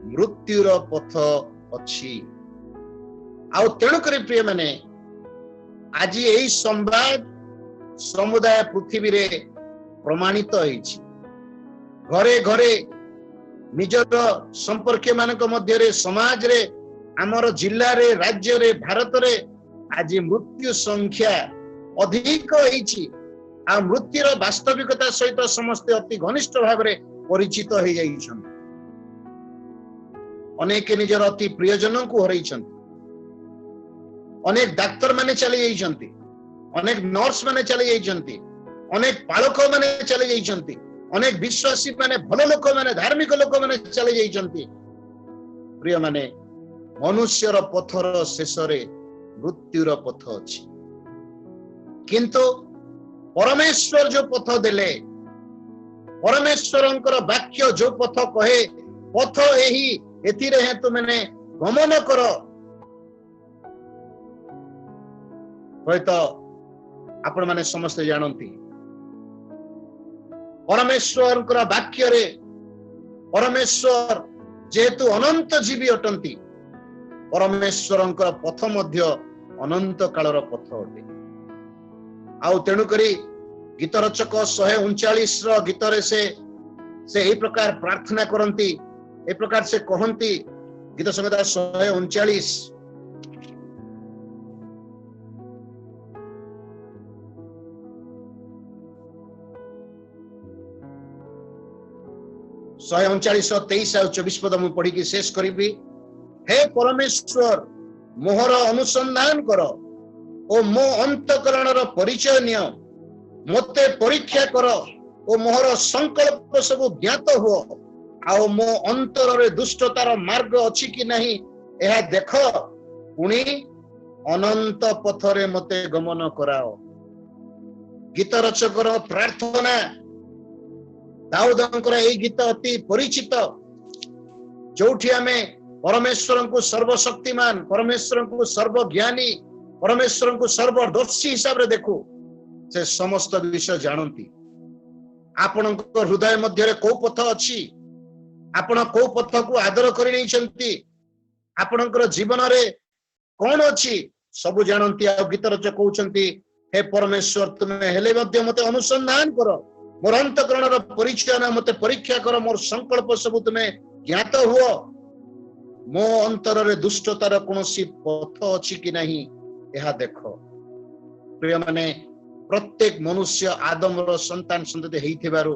मृत्युर पथ अछि। आउ तेणुक प्रिय माने आज यही संवाद समुदाय पृथ्वी रे प्रमाणित होइछि। घरे घरे निजर संपर्क मानक मध्य रे समाज रे आमर जिल्ला रे राज्य रे भारत रे आज मृत्यु संख्या अधिक होइछि। आ मृत्युर वास्तविकता सहित समस्त अति घनिष्ठ भाव रे परिचित हो जाइछन। अनेक निजर अति प्रियजन को हरैछन। अनेक डाक्तर माने चले जाइछन्ति अनेक नर्स माने चले जाइछन्ति अनेक पालक माने चले जाइछन्ति अनेक विश्वासी माने भल लोक माने धार्मिक लोक माने चले जाइछन्ति। प्रिय माने मनुष्यर पथर शेष रे मृत्युर पथ अछि किंतु परमेश्वर जो पथ देले परमेश्वरंकर वाक्य जो पथ कहे पथ एही एथिरे हे तुमने गमन कर तो आपण माने समस्त जानती परमेश्वर वाक्य रे परमेश्वर जेहेतु अनंत जीवी अटंती परमेश्वर पथ मध्य अनंत कालर पथ अटे। आउ तेणु करी गीत रचक 139 गीत रे से एही प्रकार प्रार्थना करंती, ए प्रकार से कहंती। गीत संहिता 139 23 और 24 पद मु पढ़ी की शेष करी। हे परमेश्वर मोहर अनुसंधान कर ओ मो अंतकरणर परिचय निय, मते परीक्षा कर ओ मोहर संकल्प सब ज्ञात हो, आओ मो अंतर रे दुष्टतार मार्ग अछि कि नहीं एहा देख, पुणी अनंत पथरे मते गमन कराओ। गीत रचकर प्रार्थना, दाऊदंकर एई गीत अति परिचित, जोठी आमे परमेश्वर को सर्वशक्तिमान, परमेश्वर को सर्वज्ञानी, परमेश्वर को सर्वदर्शी हिसाब रे देखू। से समस्त विषय जानती। आपण हृदय मध्य को पथ अच्छी, आपण को पथ को आदर कर जीवन रे कौन अच्छी सब जानती। गीत रचक कहउछंती हे परमेश्वर तुमे हेले मध्य मते अनुसंधान कर, मोर अंतकरणर परिचय न मते परीक्षा कर, मोर संकल्प सब तुमे ज्ञात हुओ, मो अंतर रे दुष्टतार कोनोसी पथ अछि कि नहीं एहा देखो। प्रिय माने प्रत्येक मनुष्य आदमर संतान संतति हेइथिबारु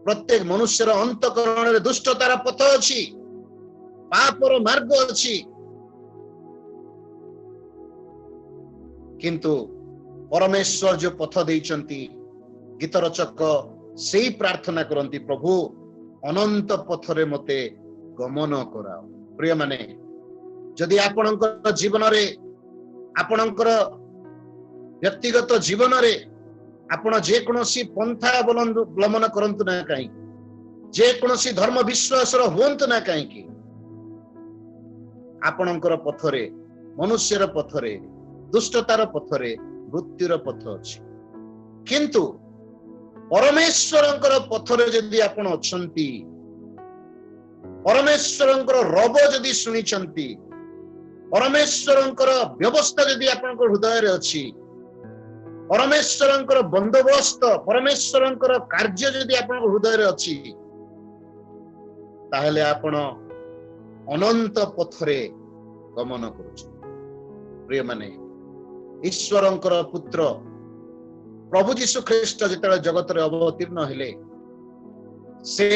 प्रत्येक मनुष्यर अंतकरण रे दुष्टतार पथ अछि, पापर मार्ग अछि। किंतु परमेश्वर जो पथ देइचंती, गीत रचक सेही प्रार्थना करंती, प्रभु अनंत पथरे मते गमन कराओ। प्रिय माने जदि आपणकर जीवन रे, आपणकर व्यक्तिगत जीवन रे आपण जे कोनोसी पंथा अवलंबन करंतु ना कहीं, जे कोनोसी धर्म विश्वास रो होंतु ना कहीं कि आपणकर पथरे, मनुष्यर पथरे, दुष्टतार पथरे, मृत्युर पथ अछि। किंतु परमेश्वरंकर पथरे जदि आपण अछंती, परमेश्वरंकर रब जदि सुनिचंती, परमेश्वरंकर व्यवस्था जदि आपनकर हृदय रे अछि, परमेश्वरंकर बंदोबस्त, परमेश्वरंकर कार्य जदि आपनकर हृदय रे अछि, ताहेले आपण अनंत पथरे गमन करूछ। प्रिय माने ईश्वरंकर पुत्र प्रभु यीशु ख्रीष्ट जेतले जगत रे अवतीर्ण हेले, से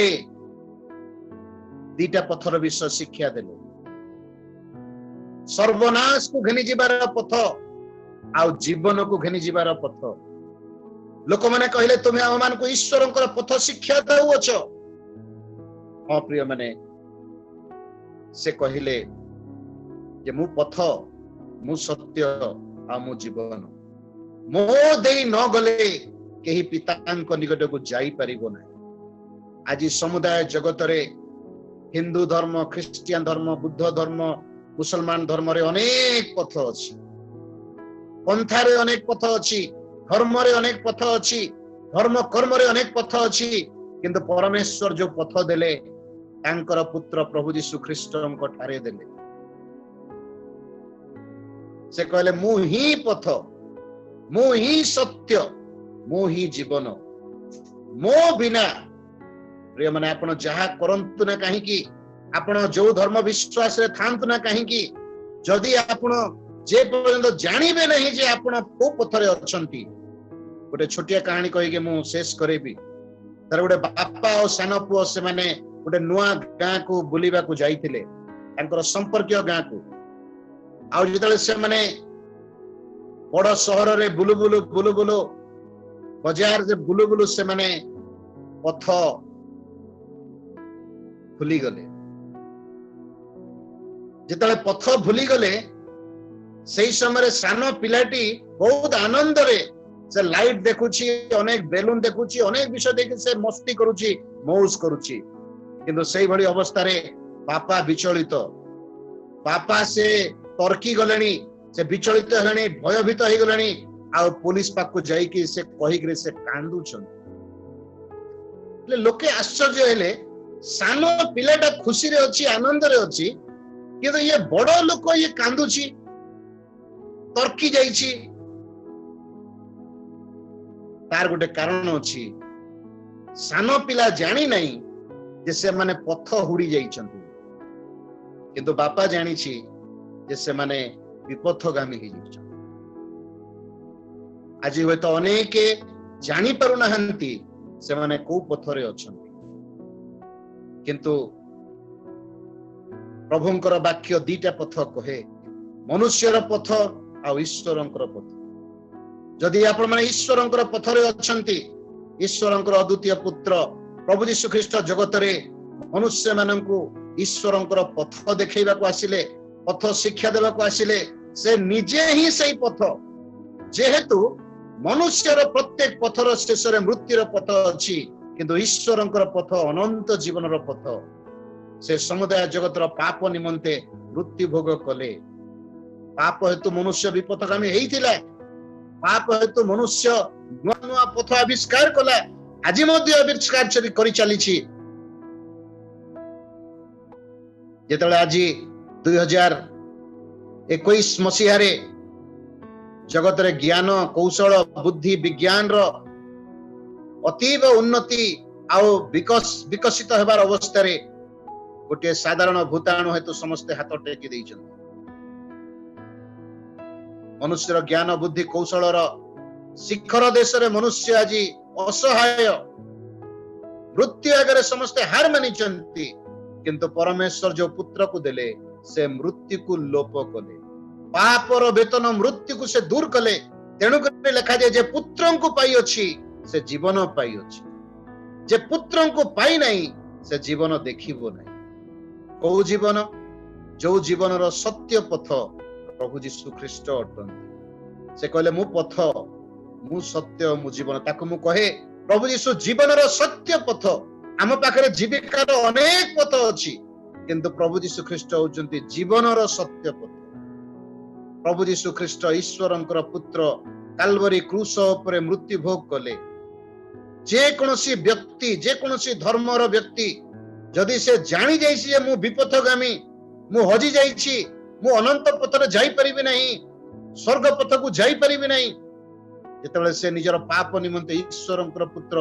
दीटा पथर विषय शिक्षा देले। सर्वनाश को घेनी जीवार पथ आउ जीवन को घेनी जीवार पथ। लोक माने कहले तुमे हम मान को ईश्वरंकर पथ शिक्षा दउछ। हां प्रिय माने से कहले जे मु पथ, मु सत्य आ मु जीवन, मो देई न गले केही पितांक निकट को जाई परिबो ना। आज समुदाय जगत रे हिंदू धर्म, ख्रिस्टियन धर्म, बुद्ध धर्म, मुसलमान धर्म रे अनेक पथ अछि, पंथा रे अनेक पथ अछि, धर्म रे अनेक पथ अछि, धर्म कर्म रे अनेक पथ अछि। किंतु परमेश्वर जो पथ देले तांकर पुत्र प्रभु यीशु ख्रीष्टଙ୍କ ठारे देले। से कहले मु ही पथ, मु ही सत्य, मु ही जीवन, मो बिना। प्रिय माने आपण जहा करंतु ना काहे कि, आपण जो धर्म विश्वास रे थांतु ना काहे कि, जदि आपण जे पर्यंत जानिबे नहीं जे आपण को पथरे अछंती। गोटे छोटिया कहानी कहि के मु शेष करेबी। तार गोटे बापा और सान पुओ से माने गोटे नुआ गां को बुलीबा को जाइथिले, तांकर संपर्कीय गां को। आ जेतले से माने बड़ शहर रे बुलु बुलु बुलु बुलु बाजार जे बुलु बुलु से माने पथ भूली गले। जेतले पथ भूली गले, सेही समय सान पिलाटी बहुत आनंद रे से लाइट देखुची, अनेक बेलून देखुची, अनेक विषय देखि से मस्ती करूची, मौज करूची। किंतु सेही भली अवस्था रे बापा विचलित, बापा से तर्की गलेनी, से विचलित हेलेनी, भयभीत हे गलेनी। आ पुलिस पाक जाई कि से कहि कि से कांदुछन। लोके आश्चर्य हेले, सान पिलाटा खुशी रे अछि, आनंद रे अछि, किंतु ये बड़ लोक ये कांदुची। ତର୍କି ଯାଇଛି, ତାର ଗୋଟେ କାରଣ ଅଛି। ସାନ ପିଲା ଜାଣି ନାହିଁ ଯେ ସେମାନେ ପଥ ହୁଡି ଯାଇଛନ୍ତି, କିନ୍ତୁ ବାପା ଜାଣିଛି ଯେ ସେମାନେ ବିପଥଗାମୀ ହେଇଯାଇଛନ୍ତି। ଆଜି ହୁଏତ ଅନେକ ଜାଣିପାରୁନାହାନ୍ତି ସେମାନେ କୋଉ ପଥରେ ଅଛନ୍ତି, କିନ୍ତୁ ପ୍ରଭୁଙ୍କର ବାକ୍ୟ ଦିଟା ପଥ କହେ, ମନୁଷ୍ୟର ପଥ ଆଉ ଈଶ୍ୱରଙ୍କର ପଥ। ଯଦି ଆପଣ ମାନେ ଈଶ୍ୱରଙ୍କର ପଥରେ ଅଛନ୍ତି, ଈଶ୍ୱରଙ୍କର ଅଦ୍ୱିତୀୟ ପୁତ୍ର ପ୍ରଭୁ ଯୀଶୁ ଖ୍ରୀଷ୍ଟ ଜଗତରେ ମନୁଷ୍ୟ ମାନଙ୍କୁ ଈଶ୍ୱରଙ୍କର ପଥ ଦେଖେଇବାକୁ ଆସିଲେ, ପଥ ଶିକ୍ଷା ଦେବାକୁ ଆସିଲେ। ସେ ନିଜେ ହିଁ ସେଇ ପଥ। ଯେହେତୁ ମନୁଷ୍ୟର ପ୍ରତ୍ୟେକ ପଥର ଶେଷରେ ମୃତ୍ୟୁର ପଥ ଅଛି, କିନ୍ତୁ ଈଶ୍ୱରଙ୍କର ପଥ ଅନନ୍ତ ଜୀବନର ପଥ। ସେ ସମୁଦାୟ ଜଗତର ପାପ ନିମନ୍ତେ ମୃତ୍ୟୁ ଭୋଗ କଲେ। ପାପ ହେତୁ ମନୁଷ୍ୟ ବିପଥଗାମୀ ହେଇଥିଲା, ପାପ ହେତୁ ମନୁଷ୍ୟ ନୂଆ ନୂଆ ପଥ ଆବିଷ୍କାର କଲା, ଆଜି ମଧ୍ୟ ଆବିଷ୍କାର କରି ଚାଲିଛି। ଯେତେବେଳେ ଆଜି 2021 ମସିହାରେ ଜଗତରେ ଜ୍ଞାନ କୌଶଳ ବୁଦ୍ଧି ବିଜ୍ଞାନର ଅତୀବ ଉନ୍ନତି ଆଉ ବିକଶିତ ହେବାର ଅବସ୍ଥାରେ ଗୋଟିଏ ସାଧାରଣ ଭୂତାଣୁ ହେତୁ ସମସ୍ତେ ହାତ ଟେକି ଦେଇଛନ୍ତି। ମନୁଷ୍ୟର ଜ୍ଞାନ ବୁଦ୍ଧି କୌଶଳର ଶିଖର ଦେଶରେ ମନୁଷ୍ୟ ଆଜି ଅସହାୟ, ମୃତ୍ୟୁ ଆଗରେ ସମସ୍ତେ ହାର ମାନିଛନ୍ତି, କିନ୍ତୁ ପରମେଶ୍ୱର ଯୋଉ ପୁତ୍ରକୁ ଦେଲେ ସେ ମୃତ୍ୟୁକୁ ଲୋପ କଲେ। ପାପର ବେତନ ମୃତ୍ୟୁକୁ ସେ ଦୂର କଲେ। ତେଣୁକରି ଲେଖାଯାଏ, ଯେ ପୁତ୍ରଙ୍କୁ ପାଇଅଛି ସେ ଜୀବନ ପାଇଅଛି, ଯେ ପୁତ୍ରଙ୍କୁ ପାଇ ନାହିଁ ସେ ଜୀବନ ଦେଖିବ ନାହିଁ। କୋଉ ଜୀବନ? ଯୋଉ ଜୀବନର ସତ୍ୟ ପଥ ପ୍ରଭୁ ଯୀଶୁ ଖ୍ରୀଷ୍ଟ ଅଟନ୍ତି। ସେ କହିଲେ, ମୁଁ ପଥ, ମୁଁ ସତ୍ୟ, ମୁଁ ଜୀବନ। ତାକୁ ମୁଁ କହେ, ପ୍ରଭୁ ଯୀଶୁ ଜୀବନର ସତ୍ୟ ପଥ। ଆମ ପାଖରେ ଜୀବିକାର ଅନେକ ପଥ ଅଛି, କିନ୍ତୁ ପ୍ରଭୁ ଯୀଶୁ ଖ୍ରୀଷ୍ଟ ହଉଛନ୍ତି ଜୀବନର ସତ୍ୟ ପଥ। ପ୍ରଭୁ ଯୀଶୁ ଖ୍ରୀଷ୍ଟ ଈଶ୍ୱରଙ୍କର ପୁତ୍ର କାଲବରୀ କ୍ରୁଶ ଉପରେ ମୃତ୍ୟୁ ଭୋଗ କଲେ। ଯେକୌଣସି ବ୍ୟକ୍ତି, ଯେକୌଣସି ଧର୍ମର ବ୍ୟକ୍ତି ଯଦି ସେ ଜାଣି ଯାଇଛି ଯେ ମୁଁ ବିପଥଗାମୀ, ମୁଁ ହଜି ଯାଇଛି, ମୁଁ ଅନନ୍ତ ପଥରେ ଯାଇପାରିବି ନାହିଁ, ସ୍ୱର୍ଗ ପଥକୁ ଯାଇପାରିବି ନାହିଁ, ଯେତେବେଳେ ସେ ନିଜର ପାପ ନିମନ୍ତେ ଈଶ୍ୱରଙ୍କର ପୁତ୍ର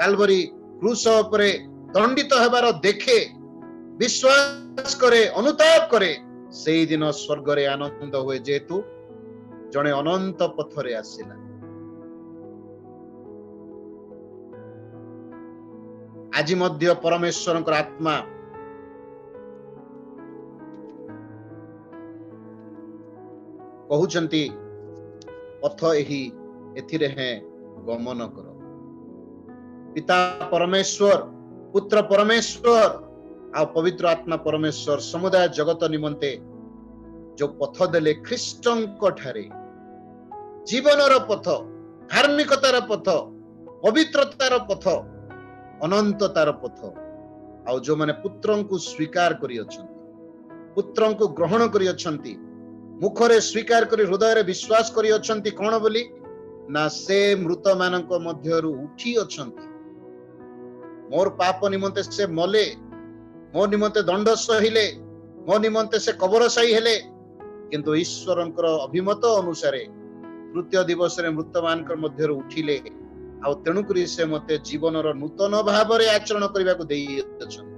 କାଲବରୀ କ୍ରୁଶ ଉପରେ ଦଣ୍ଡିତ ହେବାର ଦେଖେ, ବିଶ୍ୱାସ କରେ, ଅନୁତାପ କରେ, ସେଇଦିନ ସ୍ୱର୍ଗରେ ଆନନ୍ଦ ହୁଏ, ଯେହେତୁ ଜଣେ ଅନନ୍ତ ପଥରେ ଆସିଲା। ଆଜି ମଧ୍ୟ ପରମେଶ୍ୱରଙ୍କର ଆତ୍ମା କହୁଛନ୍ତି, ପଥ ଏହି, ଏଥିରେ ହେଁ ଗମନ କର। ପିତା ପରମେଶ୍ୱର, ପୁତ୍ର ପରମେଶ୍ୱର ଆଉ ପବିତ୍ର ଆତ୍ମା ପରମେଶ୍ୱର ସମୁଦାୟ ଜଗତ ନିମନ୍ତେ ଯୋଉ ପଥ ଦେଲେ, ଖ୍ରୀଷ୍ଟଙ୍କ ଠାରେ ଜୀବନର ପଥ, ଧାର୍ମିକତାର ପଥ, ପବିତ୍ରତାର ପଥ, ଅନନ୍ତତାର ପଥ। ଆଉ ଯୋଉମାନେ ପୁତ୍ରଙ୍କୁ ସ୍ୱୀକାର କରିଅଛନ୍ତି, ପୁତ୍ରଙ୍କୁ ଗ୍ରହଣ କରିଅଛନ୍ତି, ମୁଖରେ ସ୍ୱୀକାର କରି ହୃଦୟରେ ବିଶ୍ୱାସ କରିଅଛନ୍ତି, କଣ ବୋଲି ନା ସେ ମୃତ ମାନଙ୍କ ମଧ୍ୟରୁ ଉଠି ଅଛନ୍ତି। ମୋର ପାପ ନିମନ୍ତେ ସେ ମଲେ, ମୋ ନିମନ୍ତେ ଦଣ୍ଡ ସହିଲେ, ମୋ ନିମନ୍ତେ ସେ କବରସାଇ ହେଲେ, କିନ୍ତୁ ଈଶ୍ୱରଙ୍କର ଅଭିମତ ଅନୁସାରେ ତୃତୀୟ ଦିବସରେ ମୃତ ମାନଙ୍କ ମଧ୍ୟରୁ ଉଠିଲେ। ଆଉ ତେଣୁକରି ସେ ମତେ ଜୀବନର ନୂତନ ଭାବରେ ଆଚରଣ କରିବାକୁ ଦେଇଅଛନ୍ତି।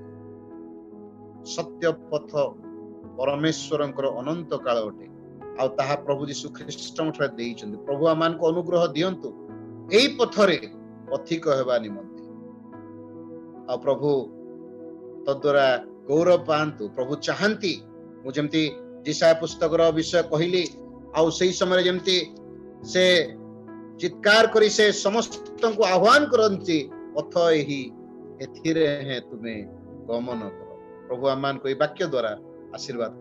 ସତ୍ୟ ପଥ ପରମେଶ୍ୱରଙ୍କର ଅନନ୍ତ କାଳ ଅଟେ, ଆଉ ତାହା ପ୍ରଭୁ ଯୀଶୁ ଖ୍ରୀଷ୍ଟଙ୍କ ଠାରେ ଦେଇଛନ୍ତି। ପ୍ରଭୁ ଆମମାନଙ୍କୁ ଅନୁଗ୍ରହ ଦିଅନ୍ତୁ ଏଇ ପଥରେ ପଥିକ ହେବା ନିମନ୍ତେ, ଆଉ ପ୍ରଭୁ ତଦ୍ୱାରା ଗୌରବ ପାଆନ୍ତୁ। ପ୍ରଭୁ ଚାହାନ୍ତି, ମୁଁ ଯେମିତି ଯିଶାୟା ପୁସ୍ତକର ବିଷୟ କହିଲି, ଆଉ ସେଇ ସମୟରେ ଯେମିତି ସେ ଚିତ୍କାର କରି ସେ ସମସ୍ତଙ୍କୁ ଆହ୍ୱାନ କରନ୍ତି, ପଥ ଏହି, ଏଥିରେ ହେଁ ତୁମେ ଗମନ କର। ପ୍ରଭୁ ଆମମାନଙ୍କୁ ଏଇ ବାକ୍ୟ ଦ୍ୱାରା ଆଶୀର୍ବାଦ